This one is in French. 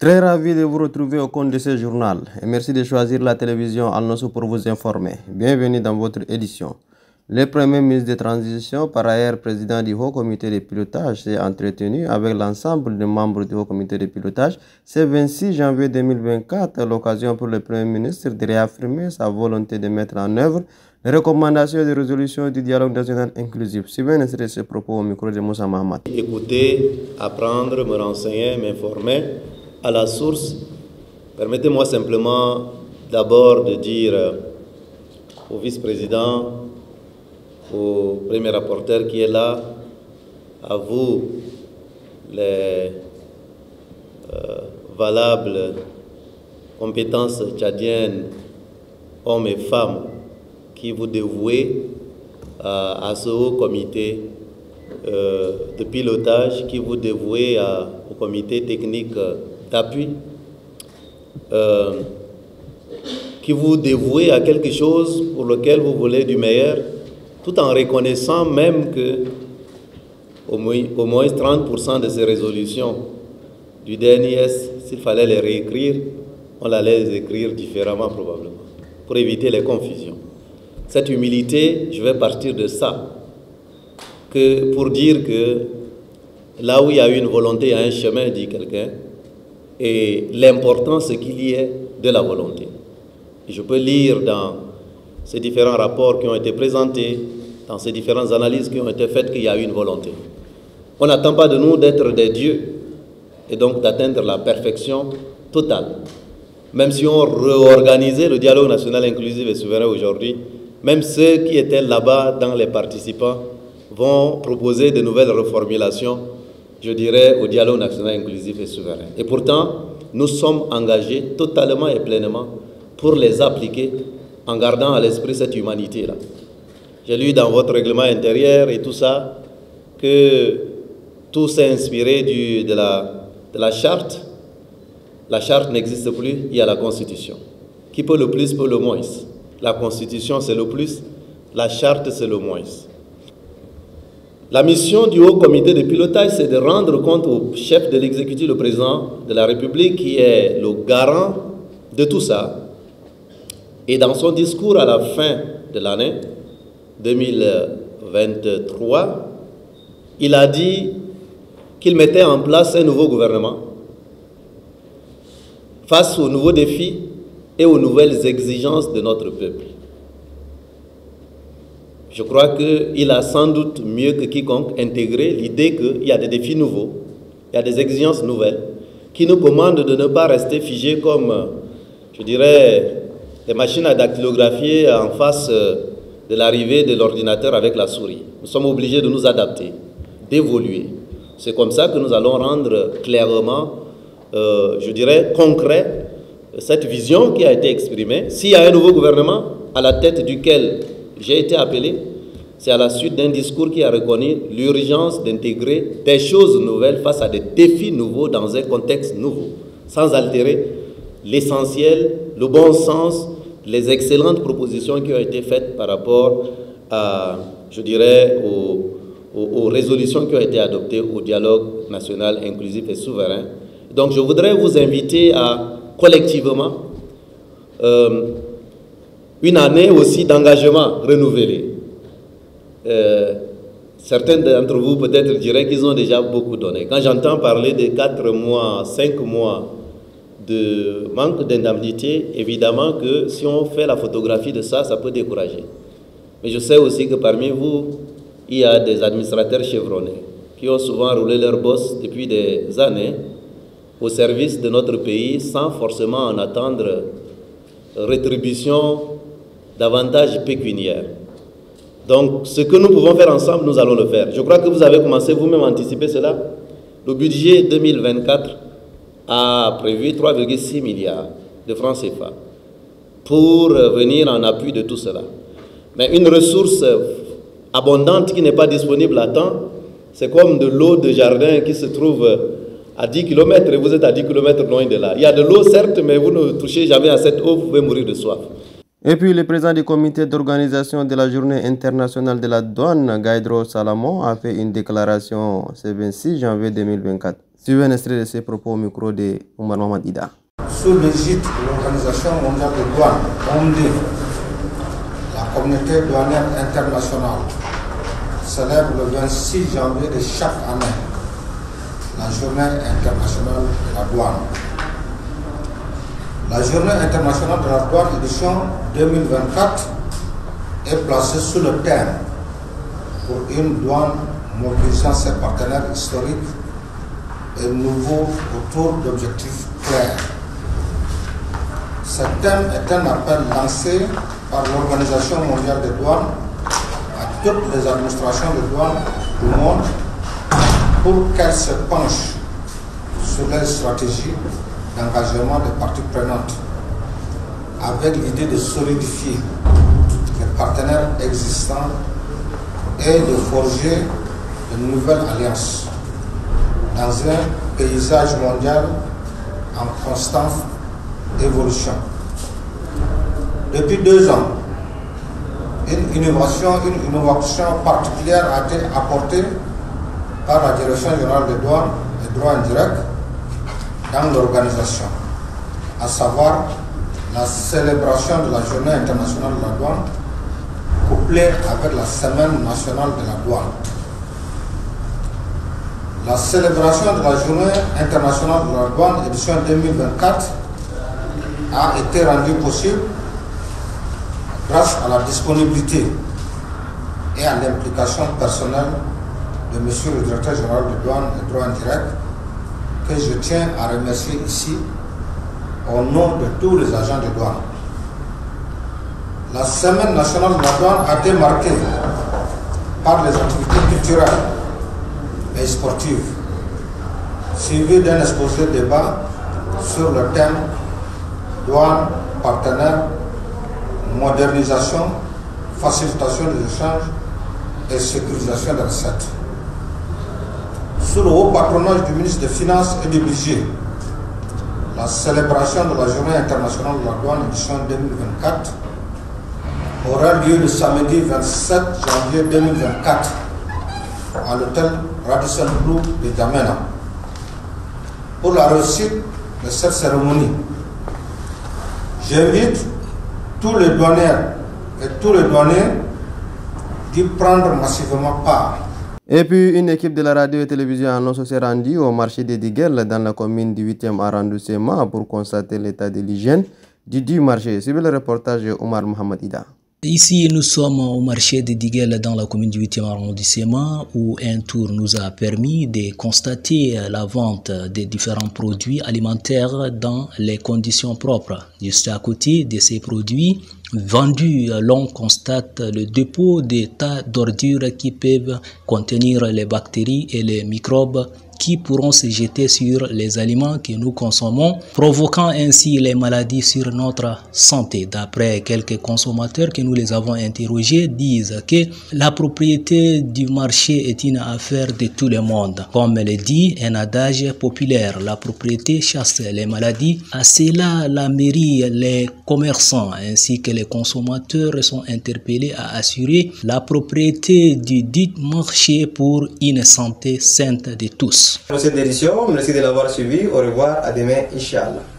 Très ravi de vous retrouver au compte de ce journal et merci de choisir la télévision Al-Nassr pour vous informer. Bienvenue dans votre édition. Le Premier ministre de Transition, par ailleurs président du Haut Comité de pilotage, s'est entretenu avec l'ensemble des membres du Haut Comité de pilotage ce 26 janvier 2024, l'occasion pour le Premier ministre de réaffirmer sa volonté de mettre en œuvre les recommandations et les résolutions du dialogue national inclusif. Suivez ce propos au micro de Moussa Mahamat. Écouter, apprendre, me renseigner, m'informer à la source. Permettez-moi simplement d'abord de dire au vice-président, au premier rapporteur qui est là, à vous, les valables compétences tchadiennes, hommes et femmes, qui vous dévouez à ce haut comité de pilotage, qui vous dévouez au comité technique d'appui, qui vous dévouez à quelque chose pour lequel vous voulez du meilleur, tout en reconnaissant même que au moins 30% de ces résolutions du DNIS, s'il fallait les réécrire, on allait les écrire différemment probablement, pour éviter les confusions. Cette humilité, je vais partir de ça, que pour dire que là où il y a une volonté, il y a un chemin, dit quelqu'un, et l'important, c'est qu'il y ait de la volonté. Et je peux lire dans ces différents rapports qui ont été présentés, dans ces différentes analyses qui ont été faites, qu'il y a une volonté. On n'attend pas de nous d'être des dieux et donc d'atteindre la perfection totale. Même si on réorganisait le dialogue national inclusif et souverain aujourd'hui, même ceux qui étaient là-bas dans les participants vont proposer de nouvelles reformulations, je dirais, au dialogue national inclusif et souverain. Et pourtant, nous sommes engagés totalement et pleinement pour les appliquer en gardant à l'esprit cette humanité-là. J'ai lu dans votre règlement intérieur et tout ça que tout s'est inspiré de la charte. La charte n'existe plus, il y a la Constitution. Qui peut le plus peut le moins. La Constitution, c'est le plus, la charte, c'est le moins. La mission du Haut Comité de pilotage, c'est de rendre compte au chef de l'exécutif, le président de la République, qui est le garant de tout ça. Et dans son discours à la fin de l'année 2023, il a dit qu'il mettait en place un nouveau gouvernement face aux nouveaux défis et aux nouvelles exigences de notre peuple. Je crois qu'il a sans doute mieux que quiconque intégré l'idée qu'il y a des défis nouveaux, il y a des exigences nouvelles qui nous commandent de ne pas rester figés comme, je dirais, des machines à dactylographier en face de l'arrivée de l'ordinateur avec la souris. Nous sommes obligés de nous adapter, d'évoluer. C'est comme ça que nous allons rendre clairement, je dirais, concret cette vision qui a été exprimée. S'il y a un nouveau gouvernement à la tête duquel j'ai été appelé, c'est à la suite d'un discours qui a reconnu l'urgence d'intégrer des choses nouvelles face à des défis nouveaux dans un contexte nouveau, sans altérer l'essentiel, le bon sens, les excellentes propositions qui ont été faites par rapport à, je dirais, aux résolutions qui ont été adoptées au dialogue national inclusif et souverain. Donc je voudrais vous inviter à, collectivement, une année aussi d'engagement renouvelé. Certains d'entre vous peut-être diraient qu'ils ont déjà beaucoup donné. Quand j'entends parler de 4 mois, 5 mois de manque d'indemnité, évidemment que si on fait la photographie de ça, ça peut décourager. Mais je sais aussi que parmi vous, il y a des administrateurs chevronnés qui ont souvent roulé leur bosse depuis des années au service de notre pays sans forcément en attendre rétribution davantage pécuniaire. Donc, ce que nous pouvons faire ensemble, nous allons le faire. Je crois que vous avez commencé vous-même à anticiper cela. Le budget 2024 a prévu 3,6 milliards de francs CFA pour venir en appui de tout cela. Mais une ressource abondante qui n'est pas disponible à temps, c'est comme de l'eau de jardin qui se trouve à 10 km et vous êtes à 10 km loin de là. Il y a de l'eau certes, mais vous ne touchez jamais à cette eau, vous pouvez mourir de soif. Et puis, le président du comité d'organisation de la journée internationale de la douane, Gaïdro Salamon, a fait une déclaration ce 26 janvier 2024. Suivez un extrait de ses propos au micro de Oumar Mohamed Ida. Sous l'égide de l'Organisation mondiale de douane, OMD, la communauté douanière internationale célèbre le 26 janvier de chaque année la journée internationale de la douane. La journée internationale de la douane édition 2024 est placée sous le thème pour une douane mobilisant ses partenaires historiques et nouveaux autour d'objectifs clairs. Ce thème est un appel lancé par l'Organisation mondiale des douanes à toutes les administrations de douane du monde pour qu'elles se penchent sur les stratégies d'engagement des parties prenantes avec l'idée de solidifier les partenaires existants et de forger de nouvelles alliances dans un paysage mondial en constante évolution. Depuis 2 ans, une innovation particulière a été apportée par la Direction générale des douanes et droits indirects dans l'organisation, à savoir la célébration de la Journée internationale de la douane, couplée avec la Semaine nationale de la douane. La célébration de la Journée internationale de la douane édition 2024 a été rendue possible grâce à la disponibilité et à l'implication personnelle de M. le directeur général de douane et droits indirects, que je tiens à remercier ici au nom de tous les agents de douane. La Semaine nationale de la douane a été marquée par les activités culturelles et sportives, suivies d'un exposé débat sur le thème douane, partenaire, modernisation, facilitation des échanges et sécurisation des recettes. Sous le haut patronage du ministre des Finances et du Budget, la célébration de la Journée internationale de la douane édition 2024 aura lieu le samedi 27 janvier 2024 à l'hôtel Radisson Blu de Djamena. Pour la réussite de cette cérémonie, j'invite tous les douaniers et tous les douaniers d'y prendre massivement part. Et puis, une équipe de la radio et télévision annonce s'est rendue au marché des Diguel dans la commune du 8e arrondissement pour constater l'état de l'hygiène du marché. Suivez le reportage de Omar Mohamed Ida. Ici, nous sommes au marché de Diguel dans la commune du 8e arrondissement où un tour nous a permis de constater la vente des différents produits alimentaires dans les conditions propres. Juste à côté de ces produits vendus, l'on constate le dépôt des tas d'ordures qui peuvent contenir les bactéries et les microbes qui pourront se jeter sur les aliments que nous consommons, provoquant ainsi les maladies sur notre santé. D'après quelques consommateurs que nous les avons interrogés, disent que la propriété du marché est une affaire de tout le monde. Comme le dit un adage populaire, la propriété chasse les maladies. À cela, la mairie, les commerçants ainsi que les consommateurs sont interpellés à assurer la propriété du dit marché pour une santé sainte de tous. Pour cette édition, merci de l'avoir suivi. Au revoir, à demain, Inch'Allah.